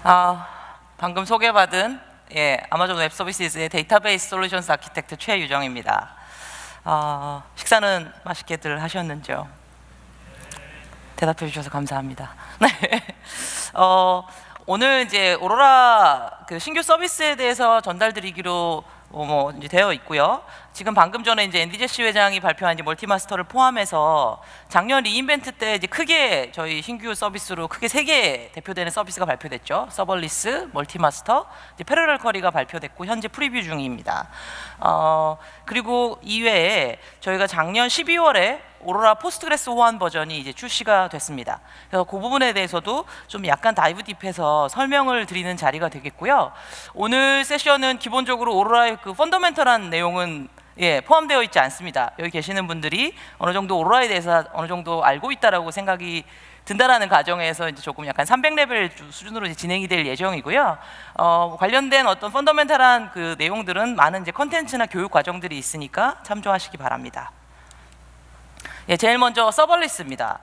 방금 소개받은 아마존 웹 서비스의 데이터베이스 솔루션스 아키텍트 최유정입니다. 식사는 맛있게들 하셨는지요? 대답해 주셔서 감사합니다. 네. 오늘 이제 오로라 신규 서비스에 대해서 전달드리기로 이제 되어 있고요. 지금 방금 전에 이제 앤디 제시 회장이 발표한 이제 멀티마스터를 포함해서 작년 리인벤트 때 이제 크게 저희 신규 서비스로 크게 3개 대표되는 서비스가 발표됐죠. 서벌리스, 멀티마스터, 이제 패러럴 쿼리가 발표됐고 현재 프리뷰 중입니다. 그리고 이외에 저희가 작년 12월에 오로라 포스트그레스 호환 버전이 이제 출시가 됐습니다. 그래서 그 부분에 대해서도 좀 약간 다이브 딥해서 설명을 드리는 자리가 되겠고요. 오늘 세션은 기본적으로 오로라의 그 펀더멘털한 내용은 포함되어 있지 않습니다. 여기 계시는 분들이 어느 정도 오로라에 대해서 어느 정도 알고 있다라고 생각이 든다라는 가정에서 이제 조금 약간 300레벨 수준으로 이제 진행이 될 예정이고요. 관련된 어떤 펀더멘털한 그 내용들은 많은 이제 컨텐츠나 교육 과정들이 있으니까 참조하시기 바랍니다. 제일 먼저 서벌리스입니다.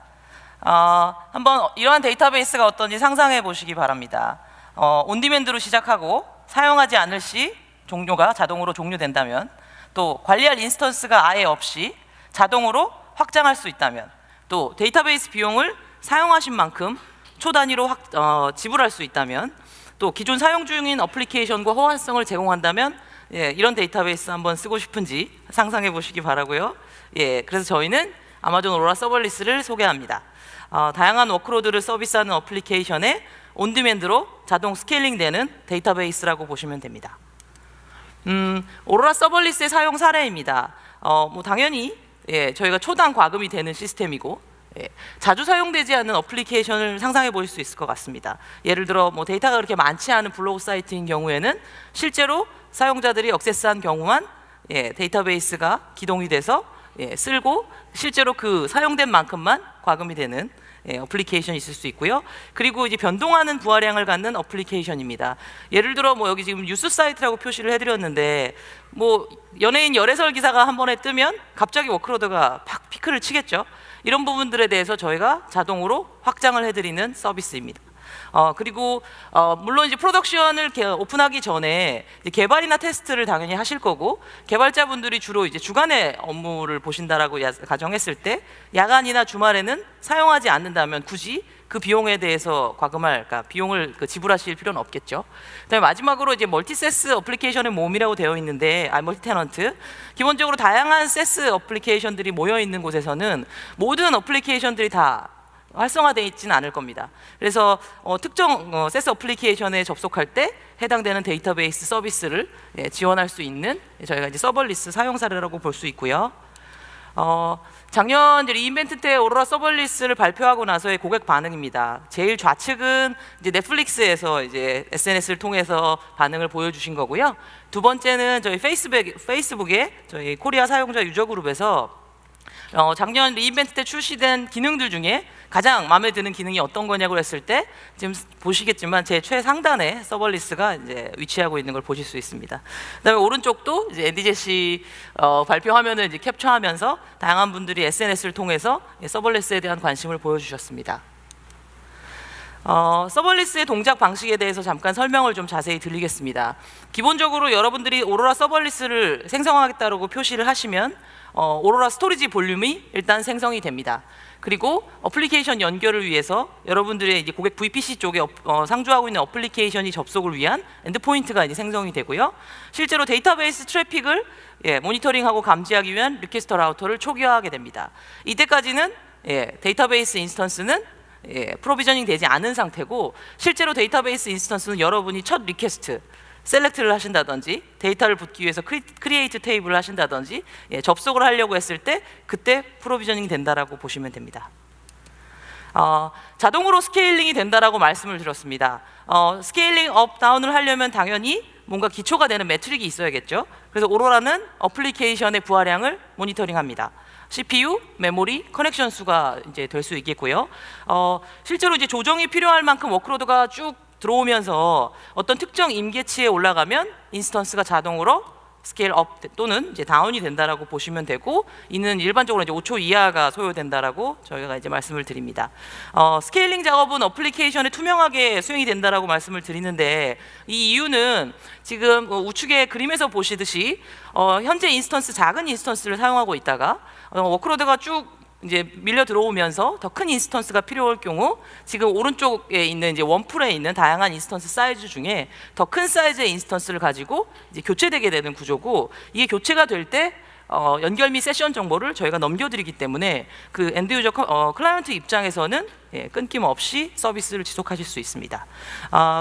한번 이러한 데이터베이스가 어떤지 상상해 보시기 바랍니다. 온디맨드로 시작하고 사용하지 않을 시 종료가 자동으로 종료된다면, 또 관리할 인스턴스가 아예 없이 자동으로 확장할 수 있다면, 또 데이터베이스 비용을 사용하신 만큼 초 단위로 지불할 수 있다면, 또 기존 사용 중인 어플리케이션과 호환성을 제공한다면 이런 데이터베이스 한번 쓰고 싶은지 상상해 보시기 바라고요. 그래서 저희는 아마존 오로라 서벌리스를 소개합니다. 다양한 워크로드를 서비스하는 어플리케이션에 온디맨드로 자동 스케일링되는 데이터베이스라고 보시면 됩니다. 오로라 서벌리스의 사용 사례입니다. 당연히 저희가 초당 과금이 되는 시스템이고, 자주 사용되지 않는 어플리케이션을 상상해 보실 수 있을 것 같습니다. 예를 들어 데이터가 그렇게 많지 않은 블로그 사이트인 경우에는 실제로 사용자들이 액세스한 경우만 데이터베이스가 기동이 돼서 쓸고 실제로 그 사용된 만큼만 과금이 되는 어플리케이션이 있을 수 있고요. 그리고 이제 변동하는 부하량을 갖는 어플리케이션입니다. 예를 들어 여기 지금 뉴스 사이트라고 표시를 해드렸는데 연예인 열애설 기사가 한 번에 뜨면 갑자기 워크로드가 팍 피크를 치겠죠. 이런 부분들에 대해서 저희가 자동으로 확장을 해드리는 서비스입니다. 그리고 물론 이제 프로덕션을 오픈하기 전에 이제 개발이나 테스트를 당연히 하실 거고, 개발자분들이 주로 이제 주간에 업무를 보신다라고 가정했을 때 야간이나 주말에는 사용하지 않는다면 굳이 그 비용에 대해서 그러니까 비용을 지불하실 필요는 없겠죠. 그다음에 마지막으로 이제 멀티세스 어플리케이션의 모음이라고 되어 있는데, 멀티테넌트, 기본적으로 다양한 세스 어플리케이션들이 모여 있는 곳에서는 모든 어플리케이션들이 다 활성화되어 있지는 않을 겁니다. 그래서 특정 세스 어플리케이션에 접속할 때 해당되는 데이터베이스 서비스를 지원할 수 있는 저희가 이제 서벌리스 사용 사례라고 볼 수 있고요. 작년 리인벤트 때 오로라 서벌리스를 발표하고 나서의 고객 반응입니다. 제일 좌측은 이제 넷플릭스에서 이제 SNS를 통해서 반응을 보여주신 거고요. 두 번째는 저희 페이스북에 저희 코리아 사용자 유저 그룹에서 작년 리인벤트 때 출시된 기능들 중에 가장 마음에 드는 기능이 어떤 거냐고 했을 때 지금 보시겠지만 제 최상단에 서벌리스가 이제 위치하고 있는 걸 보실 수 있습니다. 그다음에 오른쪽도 이제 앤디 제시 발표 화면을 이제 캡처하면서 다양한 분들이 SNS를 통해서 서벌리스에 대한 관심을 보여주셨습니다. 서벌리스의 동작 방식에 대해서 잠깐 설명을 좀 자세히 드리겠습니다. 기본적으로 여러분들이 오로라 서벌리스를 생성하겠다고 표시를 하시면 오로라 스토리지 볼륨이 일단 생성이 됩니다. 그리고 어플리케이션 연결을 위해서 여러분들의 이제 고객 VPC 쪽에 상주하고 있는 어플리케이션이 접속을 위한 엔드포인트가 이제 생성이 되고요. 실제로 데이터베이스 트래픽을 모니터링하고 감지하기 위한 리퀘스트 라우터를 초기화하게 됩니다. 이때까지는 데이터베이스 인스턴스는 프로비저닝 되지 않은 상태고, 실제로 데이터베이스 인스턴스는 여러분이 첫 리퀘스트 셀렉트를 하신다든지 데이터를 붓기 위해서 크리에이트 테이블을 하신다든지 접속을 하려고 했을 때 그때 프로비저닝이 된다라고 보시면 됩니다. 자동으로 스케일링이 된다라고 말씀을 드렸습니다. 스케일링 업 다운을 하려면 당연히 뭔가 기초가 되는 매트릭이 있어야겠죠. 그래서 오로라는 어플리케이션의 부하량을 모니터링합니다. CPU, 메모리, 커넥션 수가 이제 될 수 있겠고요. 실제로 이제 조정이 필요할 만큼 워크로드가 쭉 들어오면서 어떤 특정 임계치에 올라가면 인스턴스가 자동으로 스케일 업 또는 이제 다운이 된다라고 보시면 되고, 이는 일반적으로 이제 5초 이하가 소요된다라고 저희가 이제 말씀을 드립니다. 스케일링 작업은 어플리케이션에 투명하게 수행이 된다라고 말씀을 드리는데, 이 이유는 지금 우측의 그림에서 보시듯이 현재 인스턴스, 작은 인스턴스를 사용하고 있다가 워크로드가 쭉 이제 밀려 들어오면서 더 큰 인스턴스가 필요할 경우, 지금 오른쪽에 있는 이제 원풀에 있는 다양한 인스턴스 사이즈 중에 더 큰 사이즈의 인스턴스를 가지고 이제 교체되게 되는 구조고, 이게 교체가 될 때 연결 및 세션 정보를 저희가 넘겨드리기 때문에 그 엔드 유저 클라이언트 입장에서는 끊김없이 서비스를 지속하실 수 있습니다.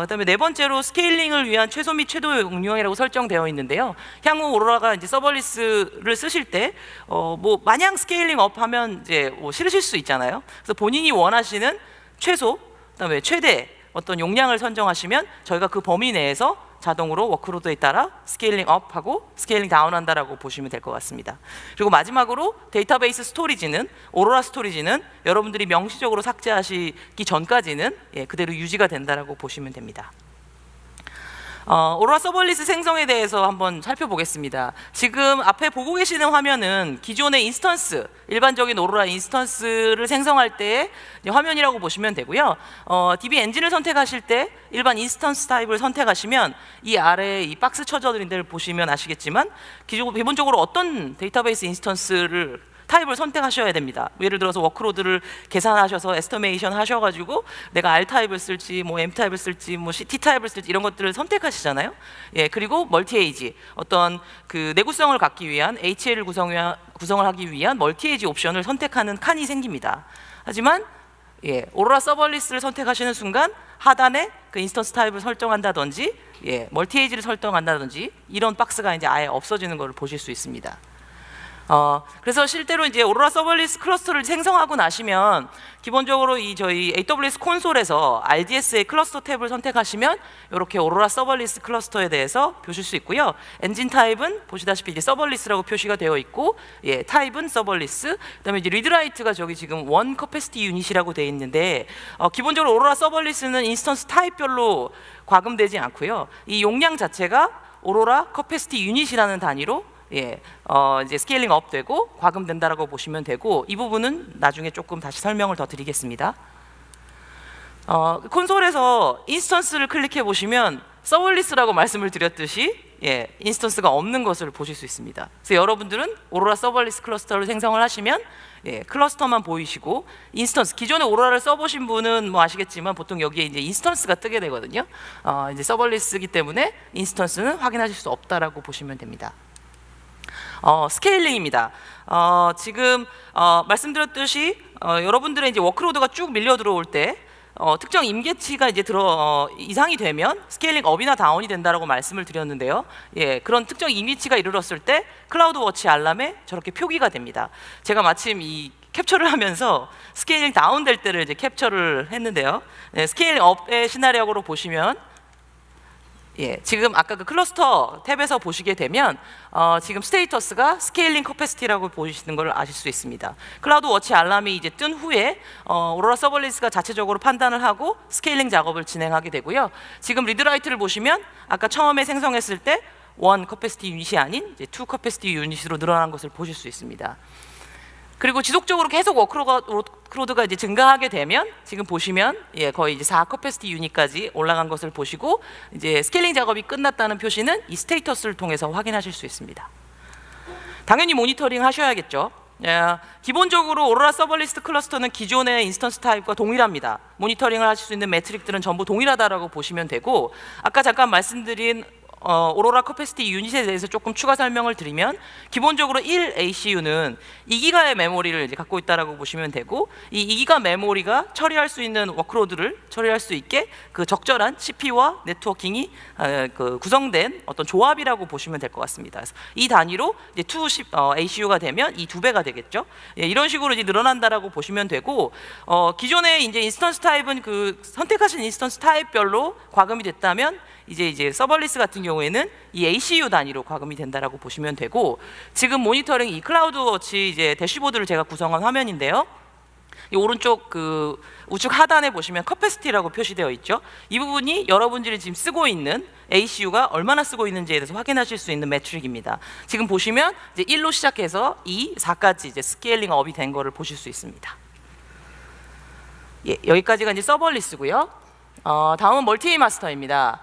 그다음에 네 번째로 스케일링을 위한 최소 및 최도 용량이라고 설정되어 있는데요. 향후 오로라가 이제 서버리스를 쓰실 때 뭐 마냥 스케일링 업 하면 이제 뭐 싫으실 수 있잖아요. 그래서 본인이 원하시는 최소, 그다음에 최대 어떤 용량을 선정하시면 저희가 그 범위 내에서 자동으로 워크로드에 따라 스케일링 업하고 스케일링 다운한다라고 보시면 될 것 같습니다. 그리고 마지막으로 데이터베이스 스토리지는, 오로라 스토리지는 여러분들이 명시적으로 삭제하시기 전까지는 그대로 유지가 된다라고 보시면 됩니다. 오로라 서버리스 생성에 대해서 한번 살펴보겠습니다. 지금 앞에 보고 계시는 화면은 기존의 인스턴스, 일반적인 오로라 인스턴스를 생성할 때의 화면이라고 보시면 되고요. DB 엔진을 선택하실 때 일반 인스턴스 타입을 선택하시면 이 아래에 이 박스 쳐져드린 데를 보시면 아시겠지만, 기본적으로 어떤 데이터베이스 인스턴스를 타입을 선택하셔야 됩니다. 예를 들어서 워크로드를 계산하셔서 에스티메이션 하셔가지고 내가 R 타입을 쓸지, 뭐 M 타입을 쓸지, 뭐 T 타입을 쓸지 이런 것들을 선택하시잖아요. 그리고 멀티 에이지, 어떤 그 내구성을 갖기 위한 HL을 구성을 하기 위한 멀티 에이지 옵션을 선택하는 칸이 생깁니다. 하지만 오로라 서버리스를 선택하시는 순간 하단에 그 인스턴스 타입을 설정한다든지, 멀티 에이지를 설정한다든지 이런 박스가 이제 아예 없어지는 것을 보실 수 있습니다. 그래서 실제로 이제 오로라 서버리스 클러스터를 생성하고 나시면 기본적으로 이 저희 AWS 콘솔에서 RDS의 클러스터 탭을 선택하시면 이렇게 오로라 서버리스 클러스터에 대해서 보실 수 있고요. 엔진 타입은 보시다시피 이제 서버리스라고 표시가 되어 있고, 타입은 서버리스. 그다음에 이제 리드라이트가 저기 지금 원 커패시티 유닛이라고 되어 있는데, 기본적으로 오로라 서버리스는 인스턴스 타입별로 과금되지 않고요. 이 용량 자체가 오로라 커패시티 유닛이라는 단위로 이제 스케일링 업 되고 과금된다라고 보시면 되고, 이 부분은 나중에 조금 다시 설명을 더 드리겠습니다. 콘솔에서 인스턴스를 클릭해 보시면 서버리스라고 말씀을 드렸듯이 인스턴스가 없는 것을 보실 수 있습니다. 그래서 여러분들은 오로라 서버리스 클러스터를 생성을 하시면 클러스터만 보이시고, 인스턴스, 기존에 오로라를 써보신 분은 뭐 아시겠지만 보통 여기에 이제 인스턴스가 뜨게 되거든요. 이제 서버리스이기 때문에 인스턴스는 확인하실 수 없다라고 보시면 됩니다. 스케일링입니다. 지금 말씀드렸듯이 여러분들의 이제 워크로드가 쭉 밀려 들어올 때 특정 임계치가 이제 이상이 되면 스케일링 업이나 다운이 된다라고 말씀을 드렸는데요. 그런 특정 임계치가 이르렀을 때 클라우드 워치 알람에 저렇게 표기가 됩니다. 제가 마침 이 캡처를 하면서 스케일링 다운 될 때를 이제 캡처를 했는데요. 스케일링 업의 시나리오로 보시면, 지금 아까 그 클러스터 탭에서 보시게 되면 지금 스테이터스가 스케일링 커패시티라고 보시는 걸 아실 수 있습니다. 클라우드 워치 알람이 이제 뜬 후에 오로라 서버리스가 자체적으로 판단을 하고 스케일링 작업을 진행하게 되고요. 지금 리드라이트를 보시면 아까 처음에 생성했을 때 원 커패시티 유닛이 아닌 이제 투 커패시티 유닛으로 늘어난 것을 보실 수 있습니다. 그리고 지속적으로 계속 워크로드가 이제 증가하게 되면 지금 보시면 거의 이제 4 커패시티 유닛까지 올라간 것을 보시고, 이제 스케일링 작업이 끝났다는 표시는 이 스테이터스를 통해서 확인하실 수 있습니다. 당연히 모니터링 하셔야겠죠. 기본적으로 오로라 서버리스 클러스터는 기존의 인스턴스 타입과 동일합니다. 모니터링을 하실 수 있는 매트릭들은 전부 동일하다라고 보시면 되고, 아까 잠깐 말씀드린 오로라 커패시티 유닛에 대해서 조금 추가 설명을 드리면, 기본적으로 1 ACU는 2기가의 메모리를 이제 갖고 있다라고 보시면 되고, 이 2기가 메모리가 처리할 수 있는 워크로드를 처리할 수 있게 그 적절한 CPU와 네트워킹이 구성된 어떤 조합이라고 보시면 될 것 같습니다. 그래서 이 단위로 이제 2 ACU가 되면 이 2배가 되겠죠. 이런 식으로 이제 늘어난다라고 보시면 되고, 기존의 이제 인스턴스 타입은 그 선택하신 인스턴스 타입별로 과금이 됐다면, 이제 서버리스 같은 경우에는 이 ACU 단위로 과금이 된다라고 보시면 되고, 지금 모니터링 이 클라우드 워치 이제 대시보드를 제가 구성한 화면인데요. 이 오른쪽 그 우측 하단에 보시면 커패시티라고 표시되어 있죠. 이 부분이 여러분들이 지금 쓰고 있는 ACU가 얼마나 쓰고 있는지에 대해서 확인하실 수 있는 매트릭입니다. 지금 보시면 이제 1로 시작해서 2, 4까지 이제 스케일링 업이 된 거를 보실 수 있습니다. 예, 여기까지가 이제 서버리스고요. 다음은 멀티 마스터입니다.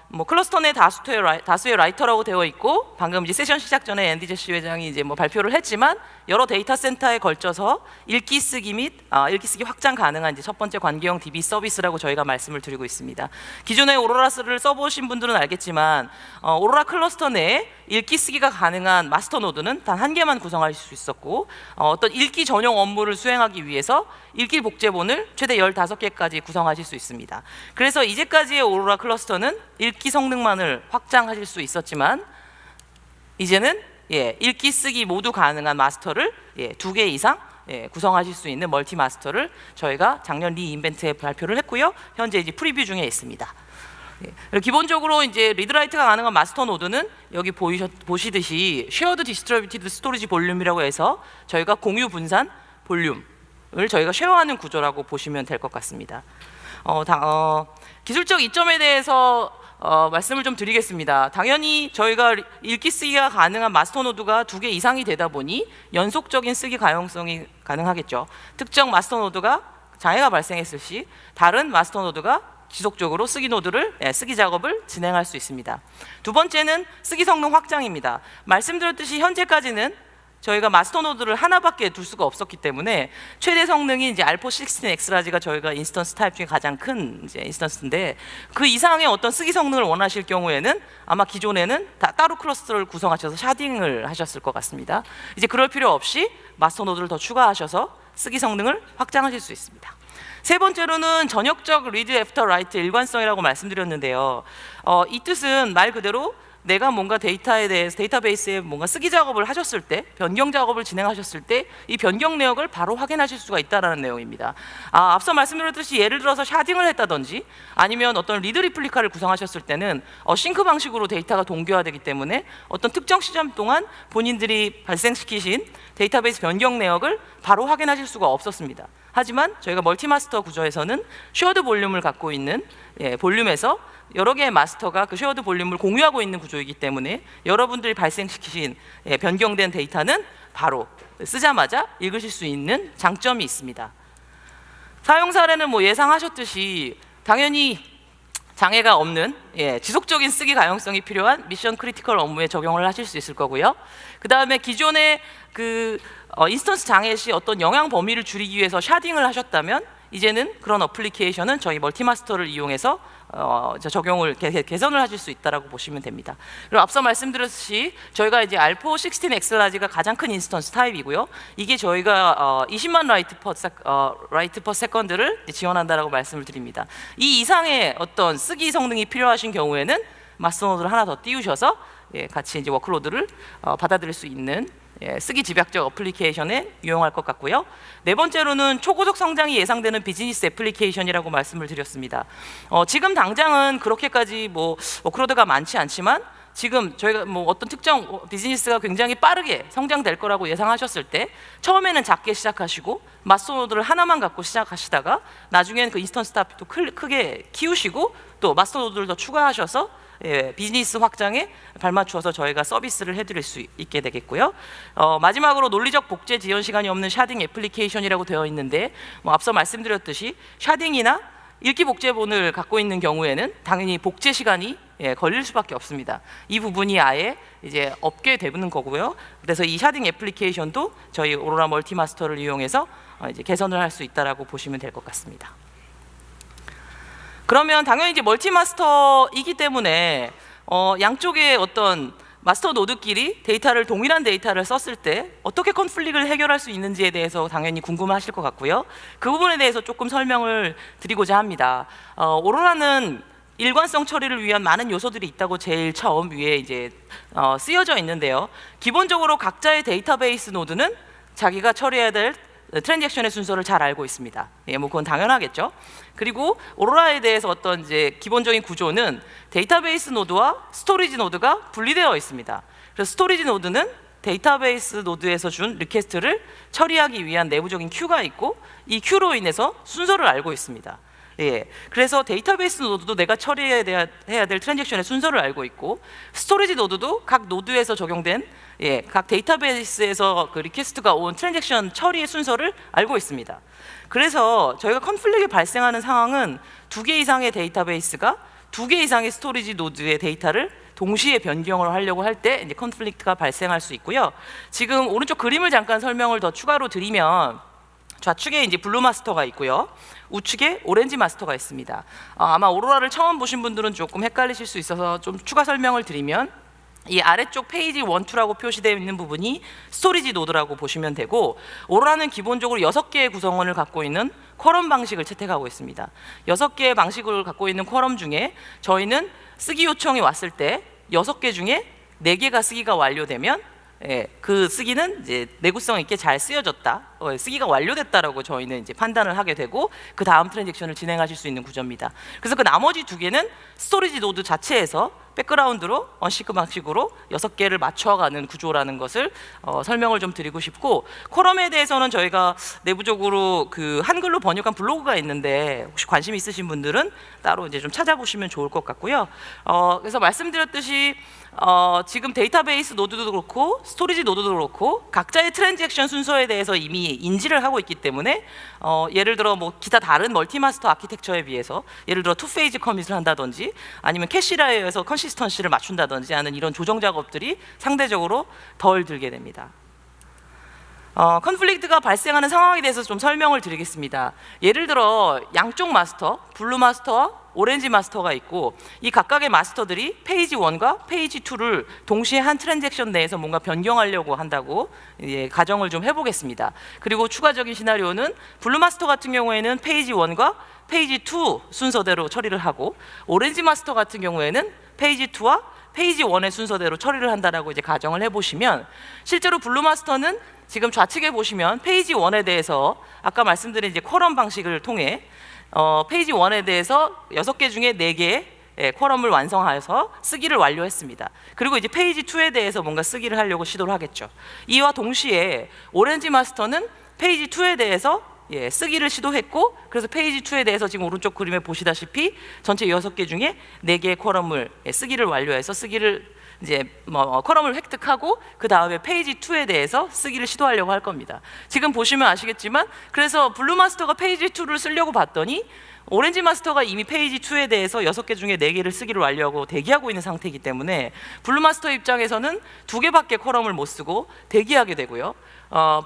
뭐 클러스터 내 다수의 라이터라고 되어 있고, 방금 이제 세션 시작 전에 앤디 제시 회장이 이제 뭐 발표를 했지만 여러 데이터 센터에 걸쳐서 읽기 쓰기 및 읽기 쓰기 확장 가능한 이제 첫 번째 관계형 DB 서비스라고 저희가 말씀을 드리고 있습니다. 기존에 오로라를 써보신 분들은 알겠지만 오로라 클러스터 내에 읽기 쓰기가 가능한 마스터 노드는 단 한 개만 구성할 수 있었고, 어떤 읽기 전용 업무를 수행하기 위해서 읽기 복제본을 최대 15개까지 구성하실 수 있습니다. 그래서 이제까지의 오로라 클러스터는 읽기 성능만을 확장하실 수 있었지만, 이제는 읽기 쓰기 모두 가능한 마스터를 2개 이상 구성하실 수 있는 멀티 마스터를 저희가 작년 리인벤트에 발표를 했고요. 현재 이제 프리뷰 중에 있습니다. 기본적으로 이제 리드라이트가 가능한 마스터 노드는 여기 보시듯이 쉐어드 디스트리뷰티드 스토리지 볼륨이라고 해서 저희가 공유 분산 볼륨을 저희가 쉐어하는 구조라고 보시면 될 것 같습니다. 기술적 이점에 대해서 말씀을 좀 드리겠습니다. 당연히 저희가 읽기 쓰기가 가능한 마스터 노드가 2개 이상이 되다 보니 연속적인 쓰기 가용성이 가능하겠죠. 특정 마스터 노드가 장애가 발생했을 시 다른 마스터 노드가 지속적으로 쓰기 작업을 진행할 수 있습니다. 두 번째는 쓰기 성능 확장입니다. 말씀드렸듯이 현재까지는 저희가 마스터 노드를 하나밖에 둘 수가 없었기 때문에 최대 성능이 이제 알포 16 엑스라지가 저희가 인스턴스 타입 중에 가장 큰 이제 인스턴스인데, 그 이상의 어떤 쓰기 성능을 원하실 경우에는 아마 기존에는 따로 클러스터를 구성하셔서 샤딩을 하셨을 것 같습니다. 이제 그럴 필요 없이 마스터 노드를 더 추가하셔서 쓰기 성능을 확장하실 수 있습니다. 세 번째로는 전역적 리드 애프터 라이트 일관성이라고 말씀드렸는데요. 이 뜻은 말 그대로 내가 뭔가 데이터에 대해서 데이터베이스에 뭔가 쓰기 작업을 하셨을 때, 변경 작업을 진행하셨을 때 이 변경 내역을 바로 확인하실 수가 있다는 내용입니다. 앞서 말씀드렸듯이 예를 들어서 샤딩을 했다든지 아니면 어떤 리드 리플리카를 구성하셨을 때는 싱크 방식으로 데이터가 동기화되기 때문에 어떤 특정 시점 동안 본인들이 발생시키신 데이터베이스 변경 내역을 바로 확인하실 수가 없었습니다. 하지만 저희가 멀티마스터 구조에서는 쉐어드 볼륨을 갖고 있는 볼륨에서 여러 개의 마스터가 그 쉐어드 볼륨을 공유하고 있는 구조이기 때문에 여러분들이 발생시키신 변경된 데이터는 바로 쓰자마자 읽으실 수 있는 장점이 있습니다. 사용 사례는 뭐 예상하셨듯이 당연히 장애가 없는 지속적인 쓰기 가용성이 필요한 미션 크리티컬 업무에 적용을 하실 수 있을 거고요. 그 다음에 기존의 그 인스턴스 장애 시 어떤 영향 범위를 줄이기 위해서 샤딩을 하셨다면 이제는 그런 어플리케이션은 저희 멀티마스터를 이용해서 적용을 개선을 하실 수 있다라고 보시면 됩니다. 그리고 앞서 말씀드렸듯이 저희가 이제 알포 16 엑스라지가 가장 큰 인스턴스 타입이고요. 이게 저희가 20만 라이트 퍼 세컨드를 지원한다라고 말씀을 드립니다. 이 이상의 어떤 쓰기 성능이 필요하신 경우에는 마스터 노드를 하나 더 띄우셔서 같이 이제 워크로드를 받아들일 수 있는 쓰기 집약적 어플리케이션에 유용할 것 같고요. 네 번째로는 초고속 성장이 예상되는 비즈니스 애플리케이션이라고 말씀을 드렸습니다. 지금 당장은 그렇게까지 뭐 워크로드가 많지 않지만 지금 저희가 뭐 어떤 특정 비즈니스가 굉장히 빠르게 성장될 거라고 예상하셨을 때 처음에는 작게 시작하시고 마스터 노드를 하나만 갖고 시작하시다가 나중에는 그 인스턴스 타입도 크게 키우시고 또 마스터 노드를 더 추가하셔서 비즈니스 확장에 발맞추어서 저희가 서비스를 해드릴 수 있게 되겠고요. 마지막으로 논리적 복제 지연 시간이 없는 샤딩 애플리케이션이라고 되어 있는데 앞서 말씀드렸듯이 샤딩이나 읽기 복제본을 갖고 있는 경우에는 당연히 복제 시간이 걸릴 수밖에 없습니다. 이 부분이 아예 이제 없게 되는 거고요. 그래서 이 샤딩 애플리케이션도 저희 오로라 멀티마스터를 이용해서 이제 개선을 할 수 있다라고 보시면 될 것 같습니다. 그러면 당연히 이제 멀티마스터이기 때문에 양쪽의 어떤 마스터 노드끼리 동일한 데이터를 썼을 때 어떻게 컨플릭을 해결할 수 있는지에 대해서 당연히 궁금하실 것 같고요. 그 부분에 대해서 조금 설명을 드리고자 합니다. 오로라는 일관성 처리를 위한 많은 요소들이 있다고 제일 처음 위에 이제 쓰여져 있는데요. 기본적으로 각자의 데이터베이스 노드는 자기가 처리해야 될 트랜잭션의 순서를 잘 알고 있습니다. 뭐 그건 당연하겠죠. 그리고 오로라에 대해서 어떤 이제 기본적인 구조는 데이터베이스 노드와 스토리지 노드가 분리되어 있습니다. 그래서 스토리지 노드는 데이터베이스 노드에서 준 리퀘스트를 처리하기 위한 내부적인 큐가 있고 이 큐로 인해서 순서를 알고 있습니다. 예, 그래서 데이터베이스 노드도 내가 처리해야 될 트랜잭션의 순서를 알고 있고 스토리지 노드도 각 노드에서 적용된 각 데이터베이스에서 그 리퀘스트가 온 트랜잭션 처리의 순서를 알고 있습니다. 그래서 저희가 컨플릭이 발생하는 상황은 2개 이상의 데이터베이스가 2개 이상의 스토리지 노드의 데이터를 동시에 변경을 하려고 할 때 이제 컨플릭트가 발생할 수 있고요. 지금 오른쪽 그림을 잠깐 설명을 더 추가로 드리면 좌측에 이제 블루 마스터가 있고요. 우측에 오렌지 마스터가 있습니다. 아마 오로라를 처음 보신 분들은 조금 헷갈리실 수 있어서 좀 추가 설명을 드리면 이 아래쪽 페이지 1, 2라고 표시되어 있는 부분이 스토리지 노드라고 보시면 되고 오로라는 기본적으로 6개의 구성원을 갖고 있는 쿼럼 방식을 채택하고 있습니다. 6개의 방식을 갖고 있는 쿼럼 중에 저희는 쓰기 요청이 왔을 때 6개 중에 4개가 쓰기가 완료되면 그 쓰기는 이제 내구성 있게 잘 쓰여졌다, 쓰기가 완료됐다라고 저희는 이제 판단을 하게 되고 그 다음 트랜잭션을 진행하실 수 있는 구조입니다. 그래서 그 나머지 2개는 스토리지 노드 자체에서 백그라운드로 언시크 방식으로 6개를 맞춰가는 구조라는 것을 설명을 좀 드리고 싶고 쿼럼에 대해서는 저희가 내부적으로 그 한글로 번역한 블로그가 있는데 혹시 관심 있으신 분들은 따로 이제 좀 찾아보시면 좋을 것 같고요. 그래서 말씀드렸듯이 지금 데이터베이스 노드도 그렇고 스토리지 노드도 그렇고 각자의 트랜잭션 순서에 대해서 이미 인지를 하고 있기 때문에 예를 들어 뭐 기타 다른 멀티마스터 아키텍처에 비해서 예를 들어 투페이지 커밋을 한다든지 아니면 캐시 라이어에서 컨시스턴시를 맞춘다든지 하는 이런 조정 작업들이 상대적으로 덜 들게 됩니다. 컨플릭트가 발생하는 상황에 대해서 좀 설명을 드리겠습니다. 예를 들어 양쪽 마스터, 블루 마스터와 오렌지 마스터가 있고 이 각각의 마스터들이 페이지 1과 페이지 2를 동시에 한 트랜잭션 내에서 뭔가 변경하려고 한다고 가정을 좀 해보겠습니다. 그리고 추가적인 시나리오는 블루 마스터 같은 경우에는 페이지 1과 페이지 2 순서대로 처리를 하고 오렌지 마스터 같은 경우에는 페이지 2와 페이지 1의 순서대로 처리를 한다라고 이제 가정을 해보시면 실제로 블루 마스터는 지금 좌측에 보시면 페이지 1에 대해서 아까 말씀드린 이제 쿼럼 방식을 통해 페이지 1에 대해서 6개 중에 4개의 쿼럼을 완성하여서 쓰기를 완료했습니다. 그리고 이제 페이지 2에 대해서 뭔가 쓰기를 하려고 시도를 하겠죠. 이와 동시에 오렌지 마스터는 페이지 2에 대해서 쓰기를 시도했고 그래서 페이지 2에 대해서 지금 오른쪽 그림에 보시다시피 전체 6개 중에 4개의 쿼럼을 쓰기를 완료해서 쓰기를 이제 쿼럼을 획득하고 그 다음에 페이지 2에 대해서 쓰기를 시도하려고 할 겁니다. 지금 보시면 아시겠지만 그래서 블루 마스터가 페이지 2를 쓰려고 봤더니 오렌지 마스터가 이미 페이지 2에 대해서 6개 중에 4개를 쓰기를 완료하고 대기하고 있는 상태이기 때문에 블루 마스터 입장에서는 2개밖에 쿼럼을 못 쓰고 대기하게 되고요.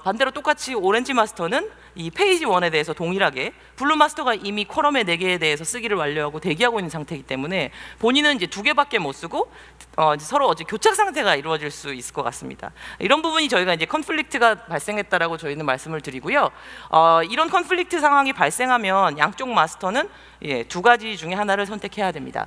반대로 똑같이 오렌지 마스터는 이 페이지 1에 대해서 동일하게 블루 마스터가 이미 쿼럼의 4개에 대해서 쓰기를 완료하고 대기하고 있는 상태이기 때문에 본인은 이제 2개밖에 못 쓰고 서로 교착 상태가 이루어질 수 있을 것 같습니다. 이런 부분이 저희가 이제 컨플릭트가 발생했다라고 저희는 말씀을 드리고요. 이런 컨플릭트 상황이 발생하면 양쪽 마스터는 2가지 중에 하나를 선택해야 됩니다.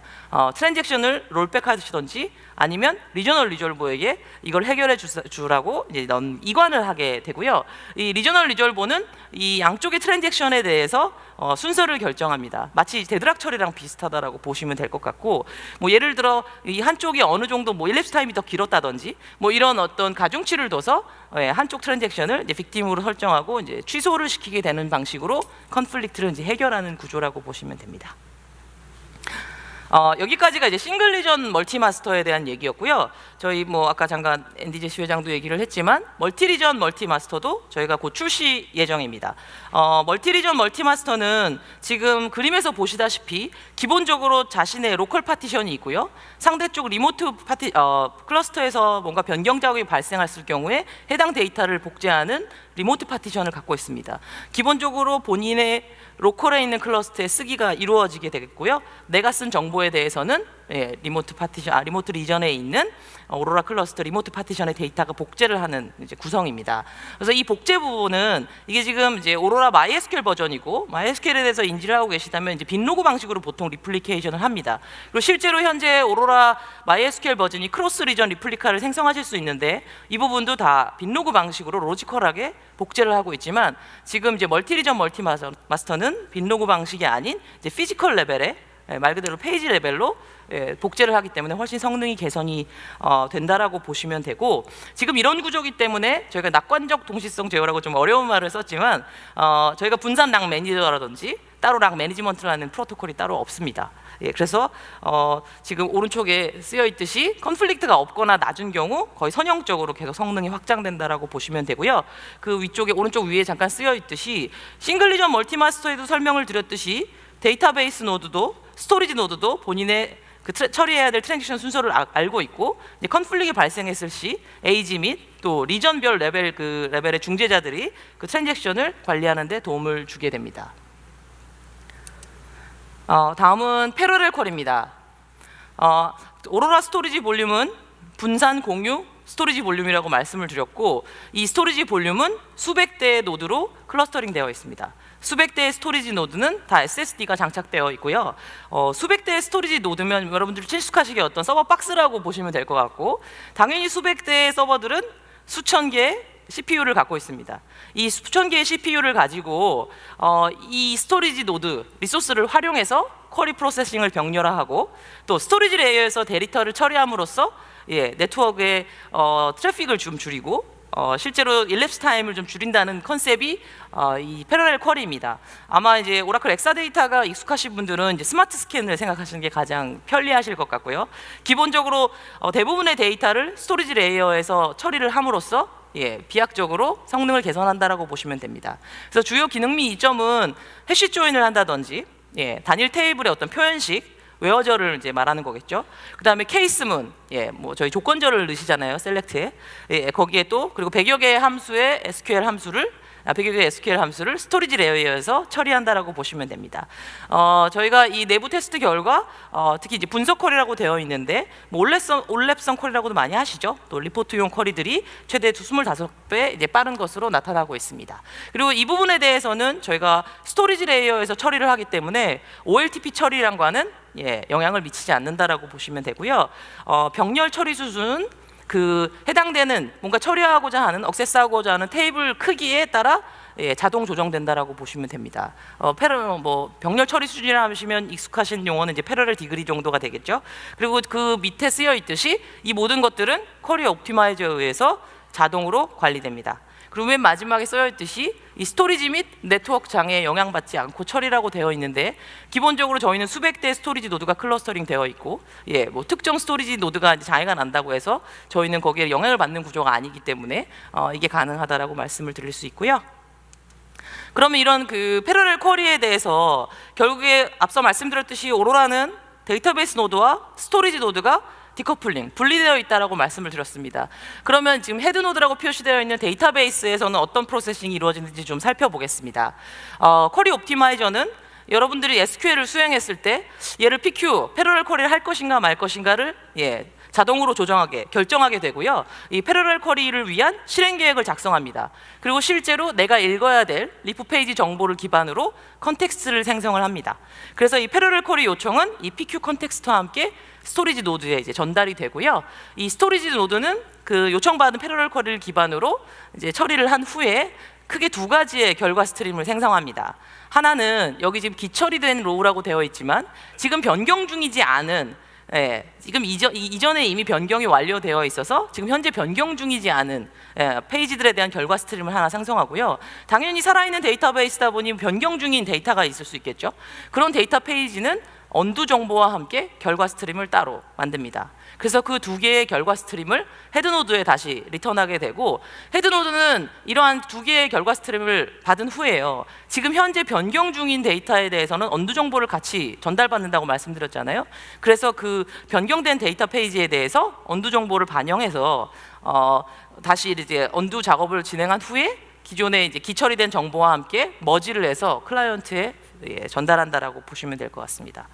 트랜잭션을 롤백 하시던지 아니면 리저널 리졸버에게 이걸 해결해 주라고 이제 이관을 하게 되고요. 이 리저널 리졸버는 이 양쪽의 트랜잭션에 대해서 순서를 결정합니다. 마치 데드락 처리랑 비슷하다라고 보시면 될 것 같고 뭐 예를 들어 이 한쪽이 어느 정도 뭐 일랩스 타임이 더 길었다든지 뭐 이런 어떤 가중치를 둬서 한쪽 트랜잭션을 이제 빅팀으로 설정하고 이제 취소를 시키게 되는 방식으로 컨플릭트를 이제 해결하는 구조라고 보시면 됩니다. 여기까지가 이제 싱글 리전 멀티 마스터에 대한 얘기였고요. 저희 뭐 아까 잠깐 NDJC 회장도 얘기를 했지만 멀티 리전 멀티 마스터도 저희가 곧 출시 예정입니다. 멀티 리전 멀티 마스터는 지금 그림에서 보시다시피 기본적으로 자신의 로컬 파티션이 있고요. 상대쪽 리모트 클러스터에서 뭔가 변경 작업이 발생했을 경우에 해당 데이터를 복제하는 리모트 파티션을 갖고 있습니다. 기본적으로 본인의 로컬에 있는 클러스터에 쓰기가 이루어지게 되겠고요. 내가 쓴 정보에 대해서는 리모트 리모트 리전에 있는 오로라 클러스터 리모트 파티션의 데이터가 복제를 하는 이제 구성입니다. 그래서 이 복제 부분은 이게 지금 이제 오로라 MySQL 버전이고 MySQL에 대해서 인지를 하고 계시다면 이제 빈로그 방식으로 보통 리플리케이션을 합니다. 그리고 실제로 현재 오로라 MySQL 버전이 크로스 리전 리플리카를 생성하실 수 있는데 이 부분도 다 빈로그 방식으로 로지컬하게 복제를 하고 있지만 지금 이제 멀티 리전 멀티 마스터는 빈로그 방식이 아닌 이제 피지컬 레벨의 말 그대로 페이지 레벨로 복제를 하기 때문에 훨씬 성능이 개선이 된다라고 보시면 되고, 지금 이런 구조이기 때문에 저희가 낙관적 동시성 제어라고 좀 어려운 말을 썼지만 저희가 분산 락 매니저라든지 따로 락 매니지먼트라는 프로토콜이 따로 없습니다. 그래서 지금 오른쪽에 쓰여 있듯이 컨플릭트가 없거나 낮은 경우 거의 선형적으로 계속 성능이 확장된다라고 보시면 되고요. 그 위쪽에 오른쪽 위에 잠깐 쓰여 있듯이 싱글 리전 멀티마스터에도 설명을 드렸듯이 데이터베이스 노드도 스토리지 노드도 본인의 처리해야 될 트랜지션 순서를 알고 있고, 이제 컨플릭이 발생했을 시 에이지 및 또 리전별 레벨의 중재자들이 그 트랜잭션을 관리하는 데 도움을 주게 됩니다. 다음은 패러렐 퀄입니다. 오로라 스토리지 볼륨은 분산 공유 스토리지 볼륨이라고 말씀을 드렸고, 이 스토리지 볼륨은 수백 대의 노드로 클러스터링 되어 있습니다. 수백 대의 스토리지 노드는 다 SSD가 장착되어 있고요. 수백 대의 스토리지 노드면 여러분들 친숙하시게 어떤 서버 박스라고 보시면 될 것 같고, 당연히 수백 대의 서버들은 수천 개의 CPU를 갖고 있습니다. 이 수천 개의 CPU를 가지고 이 스토리지 노드 리소스를 활용해서 쿼리 프로세싱을 병렬화하고, 또 스토리지 레이어에서 데이터를 처리함으로써 네트워크의 트래픽을 좀 줄이고 실제로 일랩스 타임을 좀 줄인다는 컨셉이 이 패러렐 쿼리입니다. 아마 이제 오라클 엑사데이터가 익숙하신 분들은 이제 스마트 스캔을 생각하시는 게 가장 편리하실 것 같고요. 기본적으로 대부분의 데이터를 스토리지 레이어에서 처리를 함으로써 비약적으로 성능을 개선한다라고 보시면 됩니다. 그래서 주요 기능 및 이점은 해시 조인을 한다든지, 단일 테이블의 어떤 표현식, 웨어저를 이제 말하는 거겠죠. 그 다음에 케이스문, 뭐 저희 조건절을 넣으시잖아요, 셀렉트에. 거기에 또 그리고 100여 개의 함수의 SQL 함수를 스토리지 레이어에서 처리한다라고 보시면 됩니다. 저희가 이 내부 테스트 결과 특히 이제 분석 쿼리라고 되어 있는데, 뭐 올랩성 쿼리라고도 많이 하시죠. 또 리포트용 쿼리들이 최대 25배 이제 빠른 것으로 나타나고 있습니다. 그리고 이 부분에 대해서는 저희가 스토리지 레이어에서 처리를 하기 때문에 OLTP 처리랑과는 영향을 미치지 않는다라고 보시면 되고요. 병렬 처리 수준은 그 해당되는 뭔가 처리하고자 하는, 억세스하고자 하는 테이블 크기에 따라 자동 조정된다라고 보시면 됩니다. 병렬 처리 수준이라 하시면 익숙하신 용어는 이제 패러렐 디그리 정도가 되겠죠. 그리고 그 밑에 쓰여 있듯이 이 모든 것들은 쿼리 옵티마이저에 의해서 자동으로 관리됩니다. 그리고 맨 마지막에 쓰여 있듯이 이 스토리지 및 네트워크 장애에 영향받지 않고 처리라고 되어 있는데, 기본적으로 저희는 수백 대의 스토리지 노드가 클러스터링 되어 있고, 뭐 특정 스토리지 노드가 장애가 난다고 해서 저희는 거기에 영향을 받는 구조가 아니기 때문에 이게 가능하다라고 말씀을 드릴 수 있고요. 그러면 이런 그 패러렐 쿼리에 대해서 결국에 앞서 말씀드렸듯이 오로라는 데이터베이스 노드와 스토리지 노드가 디커플링, 분리되어 있다라고 말씀을 드렸습니다. 그러면 지금 헤드 노드라고 표시되어 있는 데이터베이스에서는 어떤 프로세싱이 이루어지는지 좀 살펴보겠습니다. 쿼리 옵티마이저는 여러분들이 SQL을 수행했을 때 얘를 PQ, 패러렐 쿼리를 할 것인가 말 것인가를 자동으로 결정하게 되고요. 이 패러렐 쿼리를 위한 실행 계획을 작성합니다. 그리고 실제로 내가 읽어야 될 리프 페이지 정보를 기반으로 컨텍스트를 생성을 합니다. 그래서 이 패러렐 쿼리 요청은 이 PQ 컨텍스트와 함께 스토리지 노드에 이제 전달이 되고요. 이 스토리지 노드는 그 요청받은 패러렐 쿼리를 기반으로 이제 처리를 한 후에 크게 두 가지의 결과 스트림을 생성합니다. 하나는 여기 지금 기처리된 로우라고 되어 있지만 지금 변경 중이지 않은, 지금 이전에 이미 변경이 완료되어 있어서 지금 현재 변경 중이지 않은 페이지들에 대한 결과 스트림을 하나 생성하고요. 당연히 살아있는 데이터베이스다 보니 변경 중인 데이터가 있을 수 있겠죠. 그런 데이터 페이지는 언두 정보와 함께 결과 스트림을 따로 만듭니다. 그래서 그 두 개의 결과 스트림을 헤드노드에 다시 리턴하게 되고, 헤드노드는 이러한 두 개의 결과 스트림을 받은 후에요, 지금 현재 변경 중인 데이터에 대해서는 언두 정보를 같이 전달받는다고 말씀드렸잖아요. 그래서 그 변경된 데이터 페이지에 대해서 언두 정보를 반영해서 다시 이제 언두 작업을 진행한 후에 기존에 이제 기처리된 정보와 함께 머지를 해서 클라이언트에 전달한다라고 보시면 될 것 같습니다.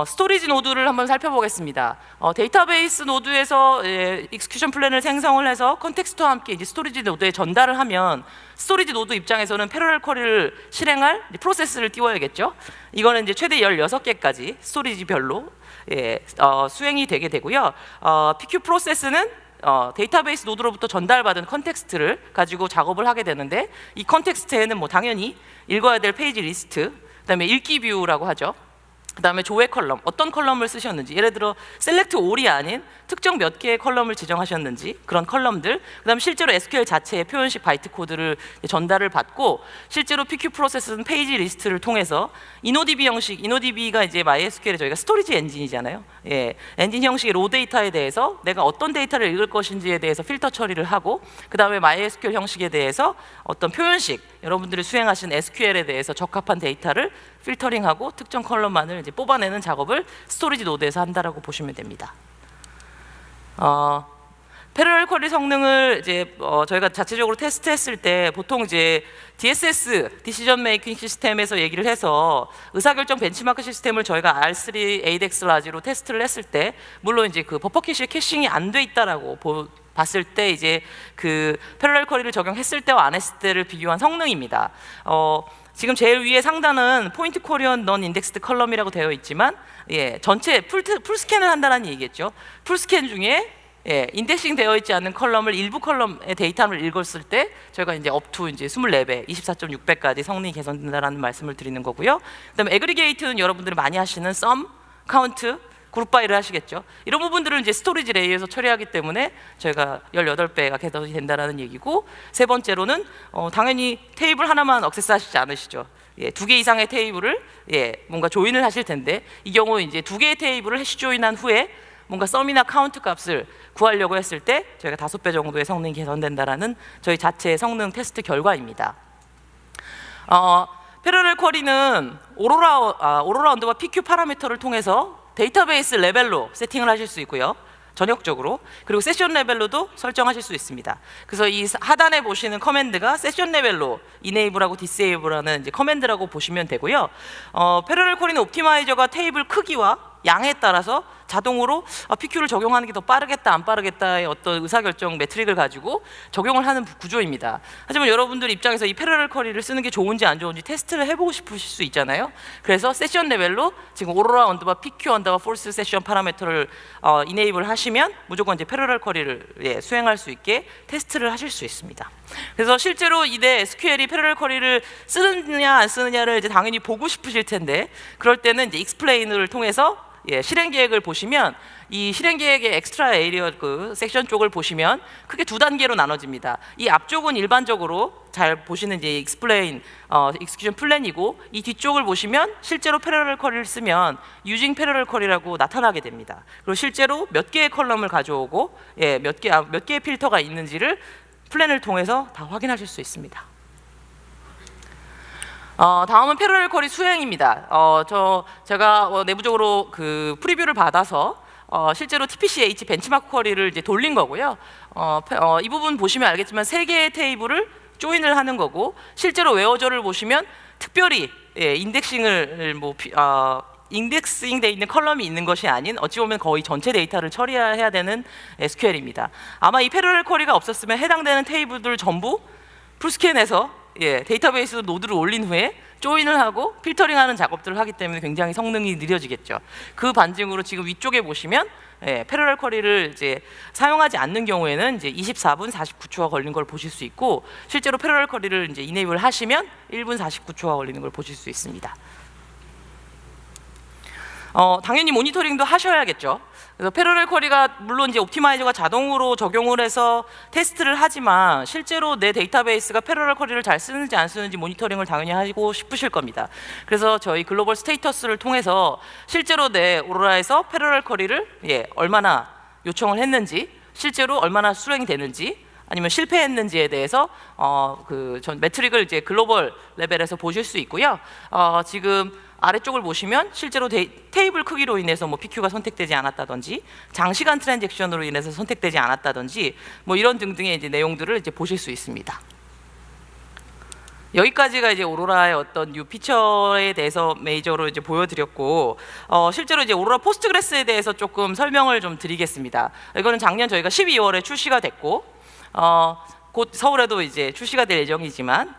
스토리지 노드를 한번 살펴보겠습니다. 데이터베이스 노드에서 익스큐션 플랜을 생성을 해서 컨텍스트와 함께 이제 스토리지 노드에 전달을 하면, 스토리지 노드 입장에서는 패러렐 쿼리를 실행할 프로세스를 띄워야겠죠. 이거는 이제 최대 16개까지 스토리지별로 수행이 되게 되고요. PQ 프로세스는 데이터베이스 노드로부터 전달받은 컨텍스트를 가지고 작업을 하게 되는데, 이 컨텍스트에는 뭐 당연히 읽어야 될 페이지 리스트, 그다음에 읽기 뷰라고 하죠. 그 다음에 조회 컬럼, 어떤 컬럼을 쓰셨는지, 예를 들어 셀렉트 올이 아닌 특정 몇 개의 컬럼을 지정하셨는지 그런 컬럼들, 그 다음에 실제로 SQL 자체의 표현식 바이트 코드를 전달을 받고 실제로 PQ 프로세스는 페이지 리스트를 통해서 InnoDB 형식, InnoDB가 이제 MySQL의 저희가 스토리지 엔진이잖아요. 예, 엔진 형식의 로 데이터에 대해서 내가 어떤 데이터를 읽을 것인지에 대해서 필터 처리를 하고, 그 다음에 MySQL 형식에 대해서 어떤 표현식, 여러분들이 수행하신 SQL에 대해서 적합한 데이터를 필터링하고 특정 컬럼만을 이제 뽑아내는 작업을 스토리지 노드에서 한다라고 보시면 됩니다. 패러럴 쿼리 성능을 이제 저희가 자체적으로 테스트했을 때 보통 이제 DSS 디시전 메이킹 시스템에서 얘기를 해서 의사결정 벤치마크 시스템을 저희가 R3 ADEX 라지로 테스트를 했을 때, 물론 이제 그 버퍼 캐시의 캐싱이 안 돼 있다라고 봤을 때 이제 그 패러럴 쿼리를 적용했을 때와 안 했을 때를 비교한 성능입니다. 지금 제일 위에 상단은 포인트 코리언 넌 인덱스드 컬럼이라고 되어 있지만, 예, 전체 풀 스캔을 한다는 얘기겠죠. 풀 스캔 중에 인덱싱 되어 있지 않은 컬럼을 일부 컬럼의 데이터를 읽었을 때 저희가 이제 업투 이제 24배, 24.6배까지 성능이 개선된다라는 말씀을 드리는 거고요. 그다음에 애그리게이트는 여러분들이 많이 하시는 썸, 카운트, 그룹 바이를 하시겠죠. 이런 부분들을 이제 스토리지 레이에서 처리하기 때문에 저희가 18배가 개선이 된다라는 얘기고, 세 번째로는 당연히 테이블 하나만 액세스 하시지 않으시죠. 예, 2개 이상의 테이블을 뭔가 조인을 하실 텐데, 이 경우 이제 2개의 테이블을 해시 조인한 후에 뭔가 썸이나 카운트 값을 구하려고 했을 때 저희가 5배 정도의 성능이 개선된다라는 저희 자체의 성능 테스트 결과입니다. 패러럴 쿼리는 오로라 언더바 PQ 파라미터를 통해서 데이터베이스 레벨로 세팅을 하실 수 있고요, 전역적으로. 그리고 세션 레벨로도 설정하실 수 있습니다. 그래서 이 하단에 보시는 커맨드가 세션 레벨로 이네이블하고 디세이블하는 이제 커맨드라고 보시면 되고요. 패러럴 쿼리는 옵티마이저가 테이블 크기와 양에 따라서 자동으로 PQ를 적용하는 게 더 빠르겠다 안 빠르겠다의 어떤 의사결정 매트릭을 가지고 적용을 하는 구조입니다. 하지만 여러분들 입장에서 이 패러럴 쿼리를 쓰는 게 좋은지 안 좋은지 테스트를 해보고 싶으실 수 있잖아요. 그래서 세션 레벨로 지금 오로라 언더바 PQ 언더바 폴스 세션 파라미터를 이네이블 하시면 무조건 이제 패러럴 쿼리를 수행할 수 있게 테스트를 하실 수 있습니다. 그래서 실제로 이대 SQL이 패러럴 쿼리를 쓰느냐 안 쓰느냐를 이제 당연히 보고 싶으실 텐데, 그럴 때는 이제 익스플레인을 통해서 실행 계획을 보시면, 이 실행 계획의 엑스트라 에리어 그 섹션 쪽을 보시면 크게 2단계로 나눠집니다. 이 앞쪽은 일반적으로 잘 보시는 이제 익스플레인 익스큐션 플랜이고, 이 뒤쪽을 보시면 실제로 패러럴 쿼리를 쓰면 유징 패러럴 쿼리라고 나타나게 됩니다. 그리고 실제로 몇 개의 컬럼을 가져오고 몇 개의 필터가 있는지를 플랜을 통해서 다 확인하실 수 있습니다. 다음은 패러럴 쿼리 수행입니다. 제가 내부적으로 그 프리뷰를 받아서 실제로 TPC-H 벤치마크 쿼리를 이제 돌린 거고요. 이 부분 보시면 알겠지만 3개의 테이블을 조인을 하는 거고, 실제로 웨어저를 보시면 특별히 인덱싱을 인덱싱 돼 있는 컬럼이 있는 것이 아닌 어찌 보면 거의 전체 데이터를 처리해야 되는 SQL입니다. 아마 이 패러럴 쿼리가 없었으면 해당되는 테이블들 전부 풀스캔해서 데이터베이스 노드를 올린 후에 조인을 하고 필터링하는 작업들을 하기 때문에 굉장히 성능이 느려지겠죠. 그 반증으로 지금 위쪽에 보시면 패러럴 쿼리를 이제 사용하지 않는 경우에는 이제 24분 49초가 걸린 걸 보실 수 있고, 실제로 패러럴 쿼리를 이제 이네이블 하시면 1분 49초가 걸리는 걸 보실 수 있습니다. 당연히 모니터링도 하셔야겠죠. 그래서 패러럴 쿼리가 물론 이제 옵티마이저가 자동으로 적용을 해서 테스트를 하지만, 실제로 내 데이터베이스가 패러럴 쿼리를 잘 쓰는지 안 쓰는지 모니터링을 당연히 하고 싶으실 겁니다. 그래서 저희 글로벌 스테이터스를 통해서 실제로 내 오로라에서 패러럴 쿼리를 얼마나 요청을 했는지, 실제로 얼마나 수행이 되는지, 아니면 실패했는지에 대해서 전 매트릭을 이제 글로벌 레벨에서 보실 수 있고요. 지금 아래쪽을 보시면 실제로 테이블 크기로 인해서 PQ가 선택되지 않았다든지, 장시간 트랜잭션으로 인해서 선택되지 않았다든지, 이런 등등의 이제 내용들을 이제 보실 수 있습니다. 여기까지가 이제 오로라의 어떤 뉴 피처에 대해서 메이저로 이제 보여드렸고, 실제로 이제 오로라 포스트그레스에 대해서 조금 설명을 좀 드리겠습니다. 이거는 작년 저희가 12월에 출시가 됐고, 곧 서울에도 이제 출시가 될 예정이지만,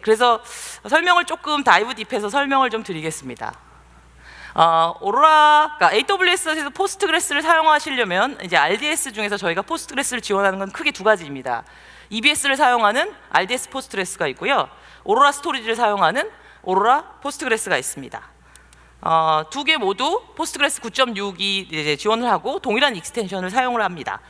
그래서 설명을 조금 다이브 딥해서 설명을 좀 드리겠습니다. 그러니까 AWS에서 포스트그레스를 사용하시려면 이제 RDS 중에서 저희가 포스트그레스를 지원하는 건 크게 2가지입니다. EBS를 사용하는 RDS 포스트그레스가 있고요, 오로라 스토리지를 사용하는 오로라 포스트그레스가 있습니다. 두 개 모두 포스트그레스 9.6이 이제 지원을 하고 동일한 익스텐션을 사용을 합니다.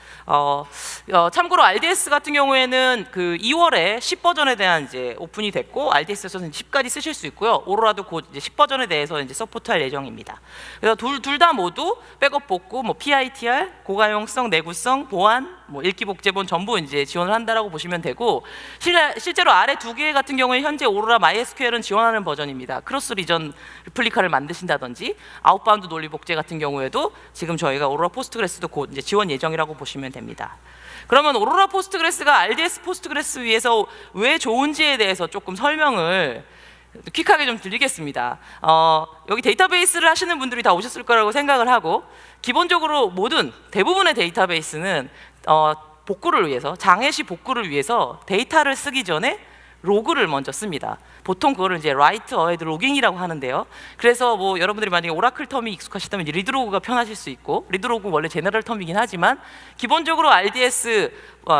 참고로 RDS 같은 경우에는 그 2월에 10 버전에 대한 이제 오픈이 됐고 RDS에서는 10까지 쓰실 수 있고요. 오로라도 곧 이제 10 버전에 대해서 이제 서포트할 예정입니다. 그래서 둘 다 모두 백업 복구, 뭐 PITR, 고가용성, 내구성, 보안, 뭐 읽기 복제본 전부 이제 지원을 한다라고 보시면 되고 실제로 아래 두 개 같은 경우에 현재 오로라 MySQL은 지원하는 버전입니다. 크로스 리전 리플리카를 만드신다든지 아웃바운드 논리 복제 같은 경우에도 지금 저희가 오로라 포스트그레스도 곧 이제 지원 예정이라고 보시면 됩니다. 그러면 오로라 포스트그레스가 RDS 포스트그레스 위에서 왜 좋은지에 대해서 조금 설명을 퀵하게 좀 드리겠습니다. 여기 데이터베이스를 하시는 분들이 다 오셨을 거라고 생각을 하고 기본적으로 대부분의 데이터베이스는 복구를 위해서 장애시 복구를 위해서 데이터를 쓰기 전에 로그를 먼저 씁니다. 보통 그거를 이제 write ahead logging이라고 하는데요. 그래서 뭐 여러분들이 만약에 오라클 텀이 익숙하시다면 리드 로그가 편하실 수 있고 리드 로그 원래 제너럴 텀이긴 하지만 기본적으로 RDS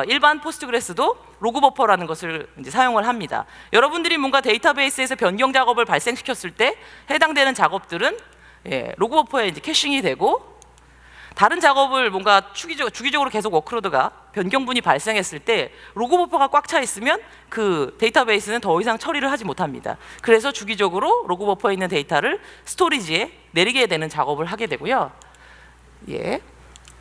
일반 포스트그레스도 로그 버퍼라는 것을 이제 사용을 합니다. 여러분들이 뭔가 데이터베이스에서 변경 작업을 발생시켰을 때 해당되는 작업들은 로그 버퍼에 이제 캐싱이 되고 다른 작업을 뭔가 주기적으로 계속 워크로드가 변경분이 발생했을 때 로그 버퍼가 꽉 차 있으면 그 데이터베이스는 더 이상 처리를 하지 못합니다. 그래서 주기적으로 로그 버퍼에 있는 데이터를 스토리지에 내리게 되는 작업을 하게 되고요.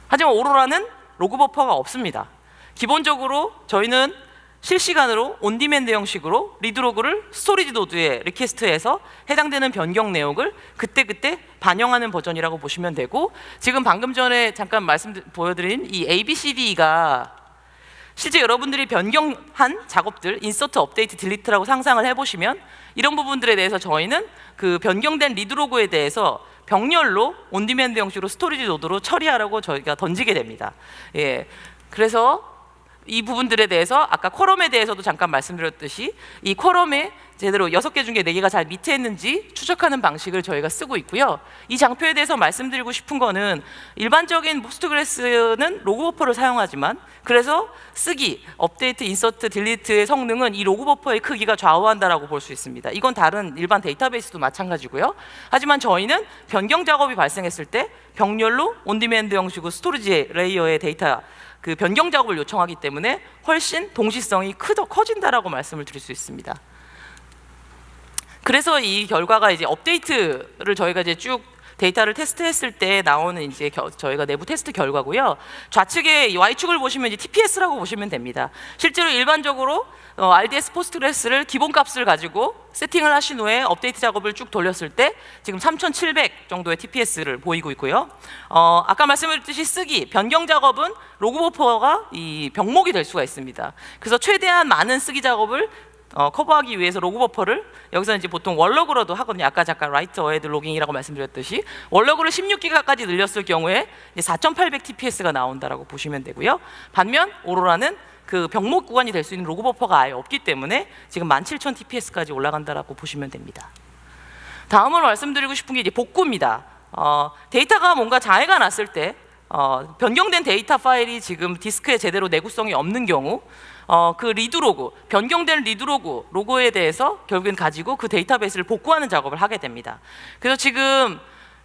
하지만 오로라는 로그 버퍼가 없습니다. 기본적으로 저희는 실시간으로 온디맨드 형식으로 리드로그를 스토리지 노드에 리퀘스트해서 해당되는 변경 내역을 그때그때 반영하는 버전이라고 보시면 되고 지금 방금 전에 잠깐 보여드린 이 ABCD가 실제 여러분들이 변경한 작업들 인서트, 업데이트, 딜리트라고 상상을 해보시면 이런 부분들에 대해서 저희는 그 변경된 리드로그에 대해서 병렬로 온디맨드 형식으로 스토리지 노드로 처리하라고 저희가 던지게 됩니다. 그래서 이 부분들에 대해서 아까 쿼럼에 대해서도 잠깐 말씀드렸듯이 이 쿼럼에 제대로 6개 중에 4개가 잘 밑에 있는지 추적하는 방식을 저희가 쓰고 있고요. 이 장표에 대해서 말씀드리고 싶은 거는 일반적인 포스트그레스는 로그 버퍼를 사용하지만 그래서 쓰기, 업데이트, 인서트, 딜리트의 성능은 이 로그 버퍼의 크기가 좌우한다라고 볼 수 있습니다. 이건 다른 일반 데이터베이스도 마찬가지고요. 하지만 저희는 변경 작업이 발생했을 때 병렬로 온디맨드 형식으로 스토리지 레이어의 데이터 그 변경 작업을 요청하기 때문에 훨씬 동시성이 커진다라고 말씀을 드릴 수 있습니다. 그래서 이 결과가 이제 업데이트를 저희가 이제 쭉 데이터를 테스트했을 때 나오는 이제 저희가 내부 테스트 결과고요. 좌측에 이 Y축을 보시면 이제 TPS라고 보시면 됩니다. 실제로 일반적으로 RDS 포스트그레스를 기본값을 가지고 세팅을 하신 후에 업데이트 작업을 쭉 돌렸을 때 지금 3700 정도의 TPS를 보이고 있고요. 아까 말씀드렸듯이 쓰기, 변경 작업은 로그 버퍼가 이 병목이 될 수가 있습니다. 그래서 최대한 많은 쓰기 작업을 커버하기 위해서 로그 버퍼를 여기서 이제 보통 월러그로도 하거든요. 아까 잠깐 write ahead logging이라고 말씀드렸듯이 월러그를 16기가까지 늘렸을 경우에 4800 TPS가 나온다라고 보시면 되고요. 반면 오로라는 그 병목 구간이 될 수 있는 로그 버퍼가 아예 없기 때문에 지금 17000 TPS까지 올라간다라고 보시면 됩니다. 다음으로 말씀드리고 싶은 게 이제 복구입니다. 데이터가 뭔가 장애가 났을 때 변경된 데이터 파일이 지금 디스크에 제대로 내구성이 없는 경우 그 리드로그, 변경된 로그에 대해서 결국엔 가지고 그 데이터베이스를 복구하는 작업을 하게 됩니다. 그래서 지금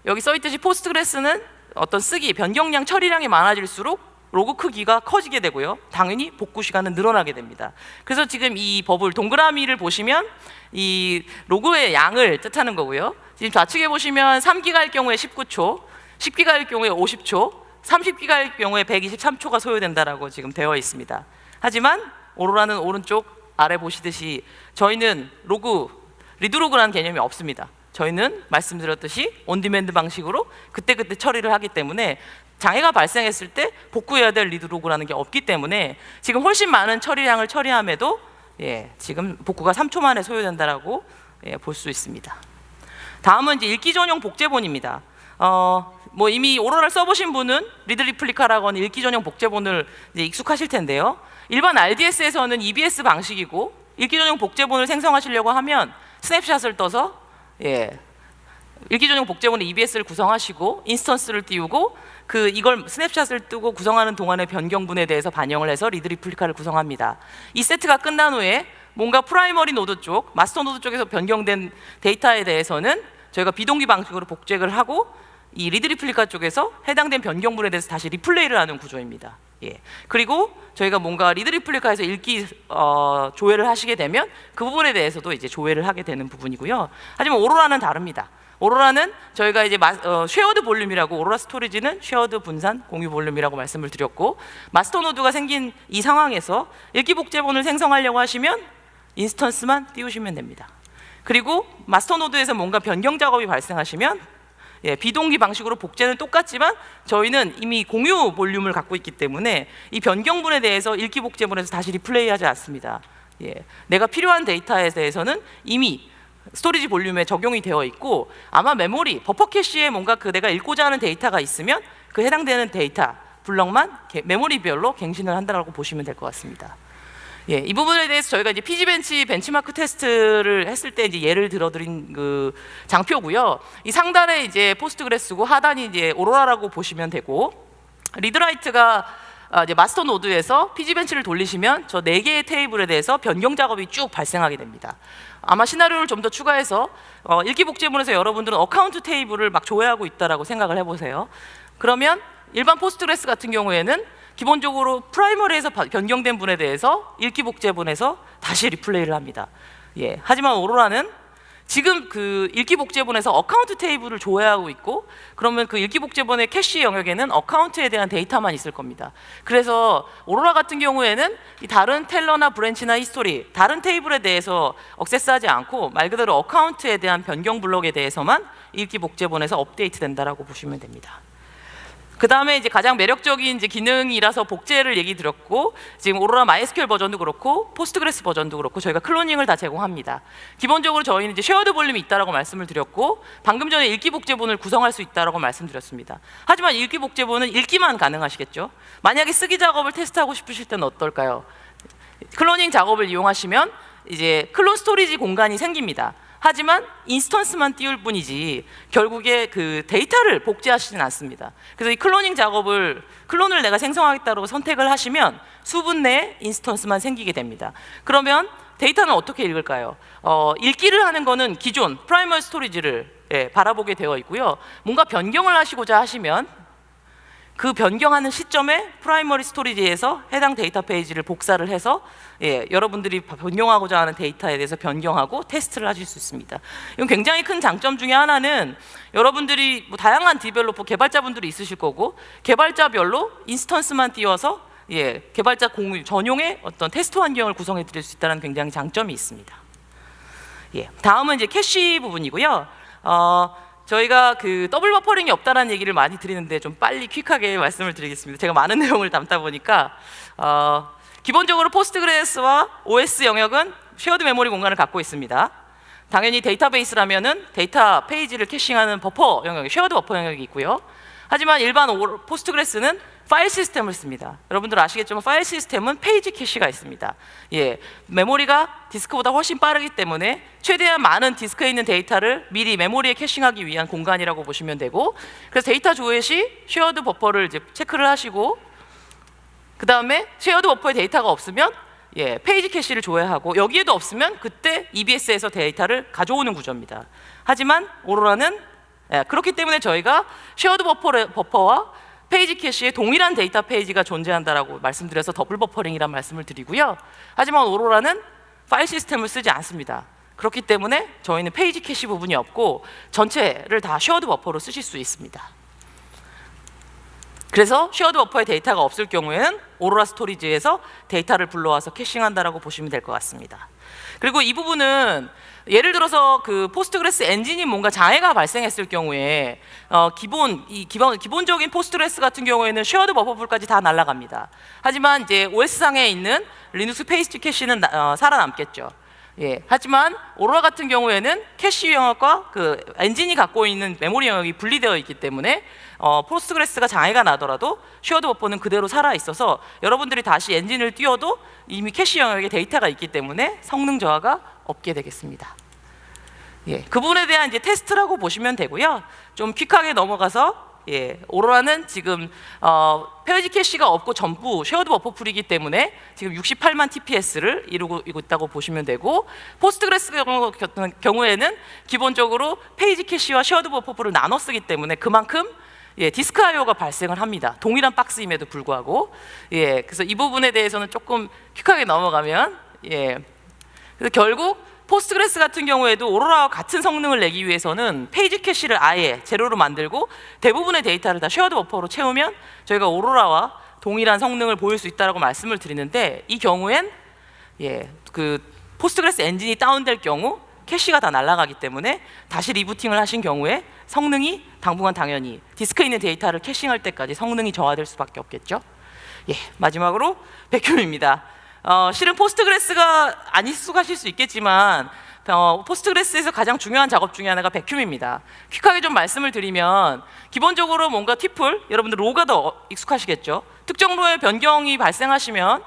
여기 써있듯이 포스트그레스는 어떤 쓰기, 변경량, 처리량이 많아질수록 로그 크기가 커지게 되고요. 당연히 복구 시간은 늘어나게 됩니다. 그래서 지금 이 버블 동그라미를 보시면 이 로그의 양을 뜻하는 거고요. 지금 좌측에 보시면 3기가일 경우에 19초, 10기가일 경우에 50초, 30기가일 경우에 123초가 소요된다라고 지금 되어 있습니다. 하지만 오로라는 오른쪽 아래 보시듯이 저희는 리드로그라는 개념이 없습니다. 저희는 말씀드렸듯이 온디맨드 방식으로 그때그때 처리를 하기 때문에 장애가 발생했을 때 복구해야 될 리드로그라는 게 없기 때문에 지금 훨씬 많은 처리량을 처리함에도 지금 복구가 3초 만에 소요된다라고 볼 수 있습니다. 다음은 이제 읽기 전용 복제본입니다. 뭐 이미 오로라를 써보신 분은 리드 리플리카라고 하는 읽기 전용 복제본을 이제 익숙하실 텐데요. 일반 RDS에서는 EBS 방식이고 읽기 전용 복제본을 생성하시려고 하면 스냅샷을 떠서 읽기 전용 복제본의 EBS를 구성하시고 인스턴스를 띄우고 이걸 스냅샷을 뜨고 구성하는 동안의 변경분에 대해서 반영을 해서 리드 리플리카를 구성합니다. 이 세트가 끝난 후에 뭔가 프라이머리 노드 쪽, 마스터 노드 쪽에서 변경된 데이터에 대해서는 저희가 비동기 방식으로 복제를 하고 이 리드 리플리카 쪽에서 해당된 변경분에 대해서 다시 리플레이를 하는 구조입니다. 예. 그리고 저희가 뭔가 리드 리플리카에서 읽기 조회를 하시게 되면 그 부분에 대해서도 이제 조회를 하게 되는 부분이고요. 하지만 오로라는 다릅니다. 오로라는 저희가 이제 쉐어드 볼륨이라고, 오로라 스토리지는 쉐어드 분산 공유 볼륨이라고 말씀을 드렸고, 마스터 노드가 생긴 이 상황에서 읽기 복제본을 생성하려고 하시면 인스턴스만 띄우시면 됩니다. 그리고 마스터 노드에서 뭔가 변경 작업이 발생하시면 비동기 방식으로 복제는 똑같지만 저희는 이미 공유 볼륨을 갖고 있기 때문에 이 변경분에 대해서 읽기 복제본에서 다시 리플레이하지 않습니다. 내가 필요한 데이터에 대해서는 이미 스토리지 볼륨에 적용이 되어 있고, 아마 메모리, 버퍼 캐시에 뭔가 내가 읽고자 하는 데이터가 있으면 그 해당되는 데이터 블럭만 메모리별로 갱신을 한다고 보시면 될 것 같습니다. 이 부분에 대해서 저희가 이제 피지벤치 벤치마크 테스트를 했을 때 이제 예를 들어드린 그 장표고요. 이 상단에 이제 포스트그레스고 하단이 이제 오로라라고 보시면 되고, 리드라이트가 이제 마스터 노드에서 피지벤치를 돌리시면 저 4개의 테이블에 대해서 변경 작업이 쭉 발생하게 됩니다. 아마 시나리오를 좀 더 추가해서 읽기 복제본에서 여러분들은 어카운트 테이블을 막 조회하고 있다라고 생각을 해보세요. 그러면 일반 포스트그레스 같은 경우에는 기본적으로 프라이머리에서 변경된 분에 대해서 읽기 복제본에서 다시 리플레이를 합니다. 하지만 오로라는 지금 그 읽기 복제본에서 어카운트 테이블을 조회하고 있고, 그러면 그 읽기 복제본의 캐시 영역에는 어카운트에 대한 데이터만 있을 겁니다. 그래서 오로라 같은 경우에는 이 다른 텔러나 브랜치나 히스토리, 다른 테이블에 대해서 억세스하지 않고 말 그대로 어카운트에 대한 변경 블럭에 대해서만 읽기 복제본에서 업데이트 된다라고 보시면 됩니다. 그 다음에 이제 가장 매력적인 이제 기능이라서 복제를 얘기 드렸고, 지금 오로라 MySQL 버전도 그렇고 포스트그레스 버전도 그렇고 저희가 클로닝을 다 제공합니다. 기본적으로 저희는 이제 쉐어드 볼륨이 있다라고 말씀을 드렸고, 방금 전에 읽기 복제본을 구성할 수 있다라고 말씀드렸습니다. 하지만 읽기 복제본은 읽기만 가능하시겠죠. 만약에 쓰기 작업을 테스트하고 싶으실 때는 어떨까요? 클로닝 작업을 이용하시면 이제 클론 스토리지 공간이 생깁니다. 하지만 인스턴스만 띄울 뿐이지 결국에 그 데이터를 복제하시진 않습니다. 그래서 이 클로닝 작업을, 클론을 내가 생성하겠다고 선택을 하시면 수분 내에 인스턴스만 생기게 됩니다. 그러면 데이터는 어떻게 읽을까요? 읽기를 하는 거는 기존 프라이머리 스토리지를 바라보게 되어 있고요. 뭔가 변경을 하시고자 하시면 그 변경하는 시점에 프라이머리 스토리지에서 해당 데이터 페이지를 복사를 해서 여러분들이 변경하고자 하는 데이터에 대해서 변경하고 테스트를 하실 수 있습니다. 이건 굉장히 큰 장점 중에 하나는 여러분들이 뭐 다양한 디벨로퍼 개발자분들이 있으실 거고, 개발자별로 인스턴스만 띄워서 개발자 공유 전용의 어떤 테스트 환경을 구성해 드릴 수 있다는 굉장히 장점이 있습니다. 다음은 이제 캐시 부분이고요. 저희가 그 더블 버퍼링이 없다라는 얘기를 많이 드리는데 좀 빨리 퀵하게 말씀을 드리겠습니다. 제가 많은 내용을 담다 보니까 기본적으로 포스트그레스와 OS 영역은 쉐어드 메모리 공간을 갖고 있습니다. 당연히 데이터베이스라면은 데이터 페이지를 캐싱하는 버퍼 영역이, 쉐어드 버퍼 영역이 있고요. 하지만 일반 포스트그레스는 파일 시스템을 씁니다. 여러분들 아시겠지만 파일 시스템은 페이지 캐시가 있습니다. 메모리가 디스크보다 훨씬 빠르기 때문에 최대한 많은 디스크에 있는 데이터를 미리 메모리에 캐싱하기 위한 공간이라고 보시면 되고, 그래서 데이터 조회 시 쉐어드 버퍼를 이제 체크를 하시고, 그 다음에 쉐어드 버퍼에 데이터가 없으면 페이지 캐시를 조회하고, 여기에도 없으면 그때 EBS에서 데이터를 가져오는 구조입니다. 하지만 오로라는 그렇기 때문에 저희가 쉐어드 버퍼와 페이지 캐시에 동일한 데이터 페이지가 존재한다라고 말씀드려서 더블 버퍼링이란 말씀을 드리고요. 하지만 오로라는 파일 시스템을 쓰지 않습니다. 그렇기 때문에 저희는 페이지 캐시 부분이 없고 전체를 다 쉐어드 버퍼로 쓰실 수 있습니다. 그래서 쉐어드 버퍼에 데이터가 없을 경우에는 오로라 스토리지에서 데이터를 불러와서 캐싱한다라고 보시면 될 것 같습니다. 그리고 이 부분은 예를 들어서 그 포스트그레스 엔진이 뭔가 장애가 발생했을 경우에 기본적인 포스트그레스 같은 경우에는 쉐어드 버퍼풀까지 다 날아갑니다. 하지만 이제 OS상에 있는 리눅스 페이지 캐시는 살아남겠죠. 하지만 오로라 같은 경우에는 캐시 영역과 그 엔진이 갖고 있는 메모리 영역이 분리되어 있기 때문에 포스트그레스가 장애가 나더라도 쉐어드 버퍼는 그대로 살아 있어서 여러분들이 다시 엔진을 띄워도 이미 캐시 영역에 데이터가 있기 때문에 성능 저하가 없게 되겠습니다. 그 부분에 대한 이제 테스트라고 보시면 되고요. 좀 퀵하게 넘어가서 오로라는 지금 페어리지 캐시가 없고 전부 쉐어드 버퍼 풀이기 때문에 지금 68만 TPS를 이루고 있다고 보시면 되고, 포스트그레스 경우에는 기본적으로 페이지 캐시와 쉐어드 버퍼 풀을 나눠 쓰기 때문에 그만큼 디스크 I/O가 발생을 합니다. 동일한 박스임에도 불구하고. 그래서 이 부분에 대해서는 조금 퀵하게 넘어가면, 그래서 결국 포스트그레스 같은 경우에도 오로라와 같은 성능을 내기 위해서는 페이지 캐시를 아예 제로로 만들고 대부분의 데이터를 다 쉐어드 버퍼로 채우면 저희가 오로라와 동일한 성능을 보일 수 있다고 말씀을 드리는데, 이 경우엔 그 포스트그레스 엔진이 다운될 경우 캐시가 다 날아가기 때문에 다시 리부팅을 하신 경우에 성능이 당분간 당연히 디스크에 있는 데이터를 캐싱할 때까지 성능이 저하될 수밖에 없겠죠. 마지막으로 백큐입니다. 실은 포스트그레스가 안 익숙하실 수 있겠지만 포스트그레스에서 가장 중요한 작업 중에 하나가 백큐입니다. 퀵하게 좀 말씀을 드리면, 기본적으로 뭔가 티플, 여러분들 로가 더 익숙하시겠죠. 특정 로의 변경이 발생하시면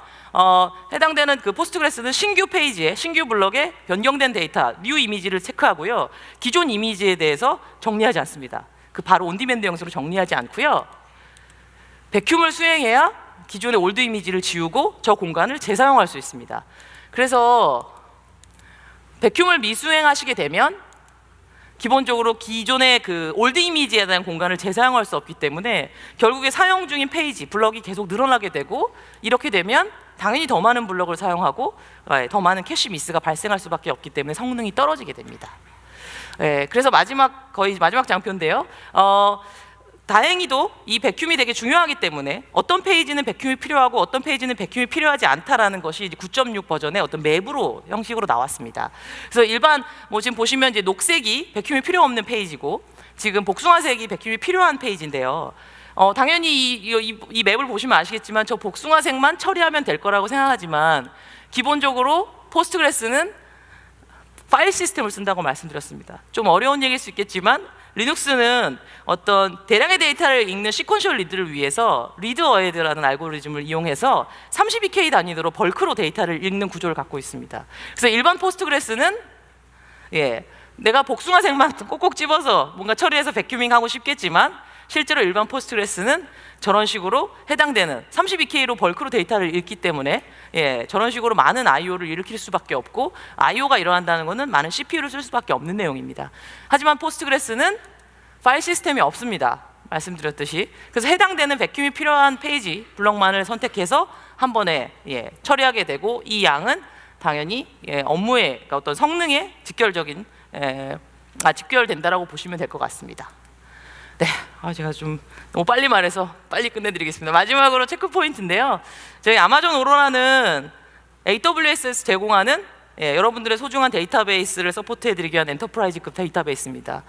해당되는 그 포스트그레스는 신규 페이지에, 신규 블럭에 변경된 데이터, 뉴 이미지를 체크하고요. 기존 이미지에 대해서 정리하지 않습니다. 그 바로 온디맨드 형식으로 정리하지 않고요. 백큐을 수행해야 기존의 올드 이미지를 지우고 저 공간을 재사용할 수 있습니다. 그래서 백큐을 미수행하시게 되면 기본적으로 기존의 그 올드 이미지에 대한 공간을 재사용할 수 없기 때문에 결국에 사용 중인 페이지, 블럭이 계속 늘어나게 되고, 이렇게 되면 당연히 더 많은 블럭을 사용하고 더 많은 캐시 미스가 발생할 수밖에 없기 때문에 성능이 떨어지게 됩니다. 그래서 거의 마지막 장표인데요. 다행히도 이 백큐이 되게 중요하기 때문에 어떤 페이지는 백큐이 필요하고 어떤 페이지는 백큐이 필요하지 않다라는 것이 9.6 버전의 어떤 맵으로 형식으로 나왔습니다. 그래서 일반 지금 보시면 이제 녹색이 백큐이 필요 없는 페이지고, 지금 복숭아색이 백큐이 필요한 페이지인데요. 당연히 이 맵을 보시면 아시겠지만 저 복숭아색만 처리하면 될 거라고 생각하지만, 기본적으로 포스트그레스는 파일 시스템을 쓴다고 말씀드렸습니다. 좀 어려운 얘기일 수 있겠지만 리눅스는 어떤 대량의 데이터를 읽는 시퀀셜 리드를 위해서 리드 어헤드라는 알고리즘을 이용해서 32K 단위로 벌크로 데이터를 읽는 구조를 갖고 있습니다. 그래서 일반 포스트그레스는 내가 복숭아색만 꼭꼭 집어서 뭔가 처리해서 백큐밍하고 싶겠지만, 실제로 일반 포스트그레스는 저런 식으로 해당되는 32K로 벌크로 데이터를 읽기 때문에 저런 식으로 많은 I/O를 일으킬 수밖에 없고, I/O가 일어난다는 것은 많은 CPU를 쓸 수밖에 없는 내용입니다. 하지만 포스트그레스는 파일 시스템이 없습니다. 말씀드렸듯이. 그래서 해당되는 백큐이 필요한 페이지 블럭만을 선택해서 한 번에 처리하게 되고, 이 양은 당연히 업무의 그러니까 어떤 성능에 직결된다라고 보시면 될 것 같습니다. 제가 좀 너무 빨리 말해서 빨리 끝내드리겠습니다. 마지막으로 체크 포인트인데요. 저희 아마존 오로라는 AWS에서 제공하는 여러분들의 소중한 데이터베이스를 서포트해드리기 위한 엔터프라이즈급 데이터베이스입니다.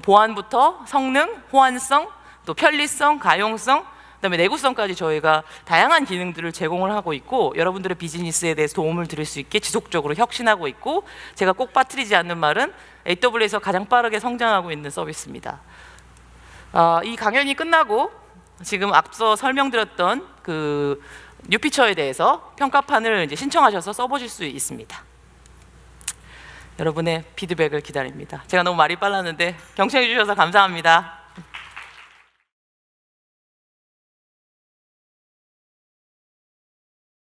보안부터 성능, 호환성, 또 편리성, 가용성, 그다음에 내구성까지 저희가 다양한 기능들을 제공을 하고 있고, 여러분들의 비즈니스에 대해서 도움을 드릴 수 있게 지속적으로 혁신하고 있고, 제가 꼭 빠뜨리지 않는 말은 AWS에서 가장 빠르게 성장하고 있는 서비스입니다. 이 강연이 끝나고 지금 앞서 설명드렸던 그 뉴피처에 대해서 평가판을 이제 신청하셔서 써보실 수 있습니다. 여러분의 피드백을 기다립니다. 제가 너무 말이 빨랐는데 경청해 주셔서 감사합니다.